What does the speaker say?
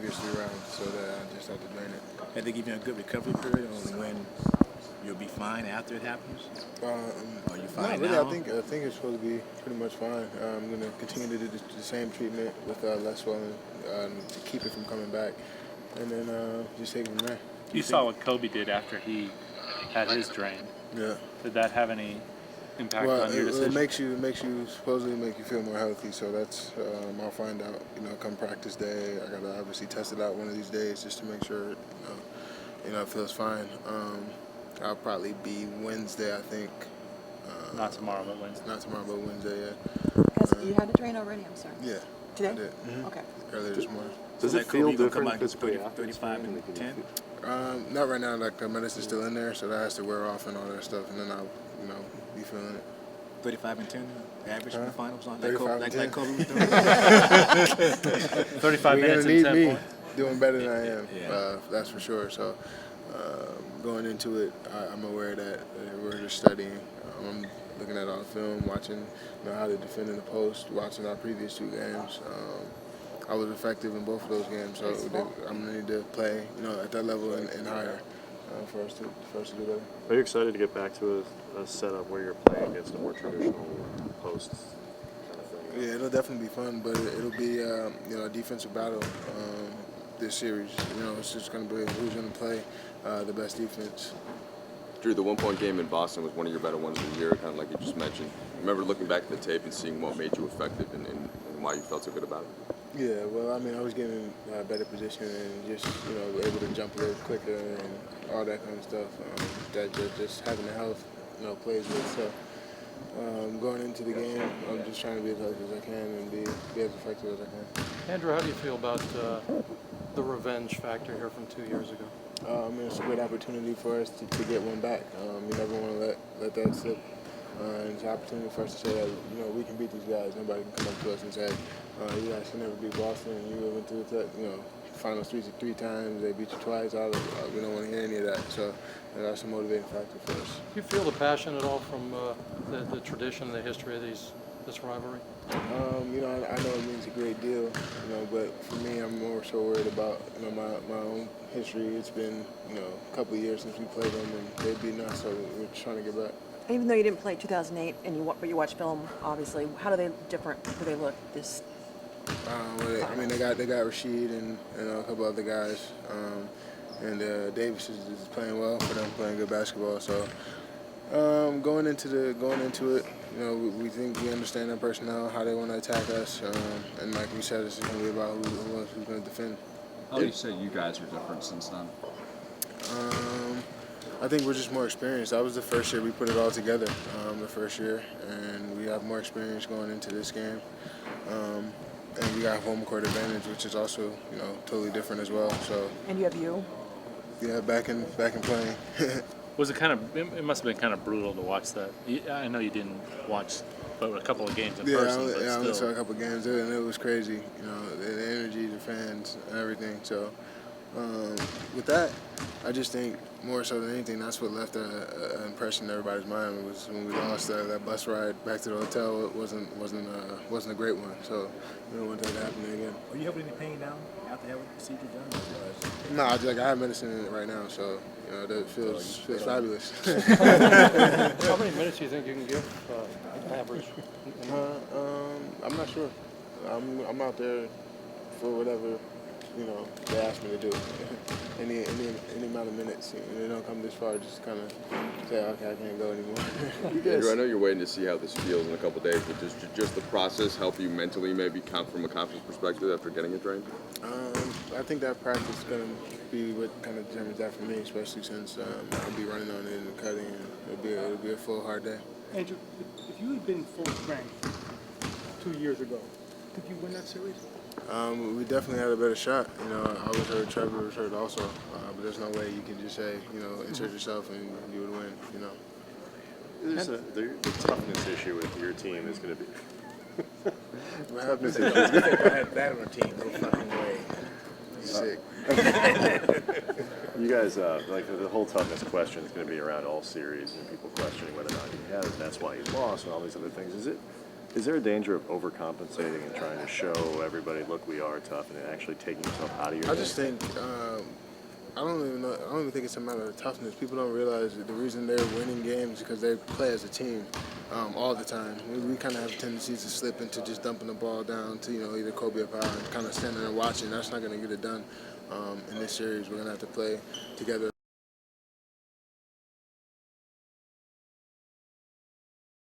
previous 3 rounds, so that I just had to drain it. Had they given you a good recovery period on when you'll be fine after it happens? Are you fine not really. now? I think it's supposed to be pretty much fine. I'm going to continue to do the same treatment with less swelling to keep it from coming back, and then just take it from there. You saw what Kobe did after he had his drain. Yeah. Did that have any impact on your decision? It makes you supposedly make you feel more healthy. So that's I'll find out. Come practice day, I gotta obviously test it out one of these days just to make sure it feels fine. I'll probably be Wednesday, I think. Not tomorrow, but Wednesday. Not tomorrow, but Wednesday. Yeah. Because you had to train already. I'm sorry. Yeah. Today? I did. Mm-hmm. Okay. Earlier this morning. Does it feel different physically after 35 and 10? Not right now. Like the medicine's still in there, so that has to wear off and all that stuff, and then I'll be feeling it. 35 and 10, average in the finals, like 35 Kobe, and 10. like Kobe was doing. 35 You're minutes gonna and need 10 me points. doing better than I am. Yeah. That's for sure. So going into it, I'm aware that we're just studying. I'm looking at all the film, watching how to defend in the post, watching our previous 2 games. I was effective in both of those games, so I'm gonna need to play, at that level and higher for us to do better. Are you excited to get back to a setup where you're playing against a more traditional post kind of thing? Yeah, it'll definitely be fun, but it'll be a defensive battle this series. It's just gonna be who's gonna play the best defense. Drew, the 1-point game in Boston was one of your better ones of the year, kind of like you just mentioned. Remember looking back at the tape and seeing what made you effective and why you felt so good about it? Yeah, well, I was getting a better position and just, able to jump a little quicker and all that kind of stuff that just having the health, plays with. So going into the game, I'm just trying to be as healthy as I can and be as effective as I can. Andrew, how do you feel about the revenge factor here from 2 years ago? It's a great opportunity for us to get one back. You never want to let that slip. And it's an opportunity for us to say that, we can beat these guys. Nobody can come up to us and say, you guys can never beat Boston. You went to the finals three times. They beat you twice. We don't want to hear any of that. So that's a motivating factor for us. Do you feel the passion at all from the tradition, the history of this rivalry? I know it means a great deal, but for me, I'm more so worried about, my own history. It's been, a couple of years since we played them, and they've beaten us, so we're trying to get back. Even though you didn't play 2008 but you watch film, obviously, how do they look this? They got Rashid and a couple other guys, and Davis is playing well for them, playing good basketball. So going into it, we think we understand their personnel, how they want to attack us, and like we said, it's going to be about who's going to defend. How do you say you guys are different since then? I think we're just more experienced. That was the first year we put it all together, the first year, and we have more experience going into this game. And we got home court advantage, which is also, totally different as well. So. And you have you. Yeah, back in playing. Was it it must have been kind of brutal to watch that. I know you didn't watch but a couple of games in person, but I still. only saw a couple of games, and it was crazy. The energy, the fans, and everything. So with that, I just think more so than anything, that's what left an impression in everybody's mind. Was when we lost that bus ride back to the hotel. It wasn't a great one. So we don't want that to happen again. Were you having any pain down after having the procedure done? No, I have medicine in it right now, so that feels fabulous. How many minutes do you think you can give average? I'm not sure. I'm out there for whatever they ask me to do. any amount of minutes. They don't come this far, just kind of say, okay, I can't go anymore. Andrew, I know you're waiting to see how this feels in a couple of days, but does just the process help you mentally, maybe from a confidence perspective after getting it drained? I think that practice is going to be what kind of determines that for me, especially since I'll be running on it and cutting, and it'll be a full hard day. Andrew, if you had been full strength 2 years ago, could you win that series? We definitely had a better shot. I was hurt, Trevor was hurt also, but there's no way you can just say, insert yourself and you would win, The toughness issue with your team is going to be. Toughness If I had that on a team, no fucking way. Sick. You guys, the whole toughness question is going to be around all series and people questioning whether or not he has, and that's why he lost and all these other things. Is there a danger of overcompensating and trying to show everybody, look, we are tough, and then actually taking yourself out of your I game? just think I don't even think it's a matter of toughness. People don't realize that the reason they're winning games is because they play as a team all the time. We kind of have a tendency to slip into just dumping the ball down to either Kobe or Powell and kind of standing there watching. That's not going to get it done in this series. We're going to have to play together.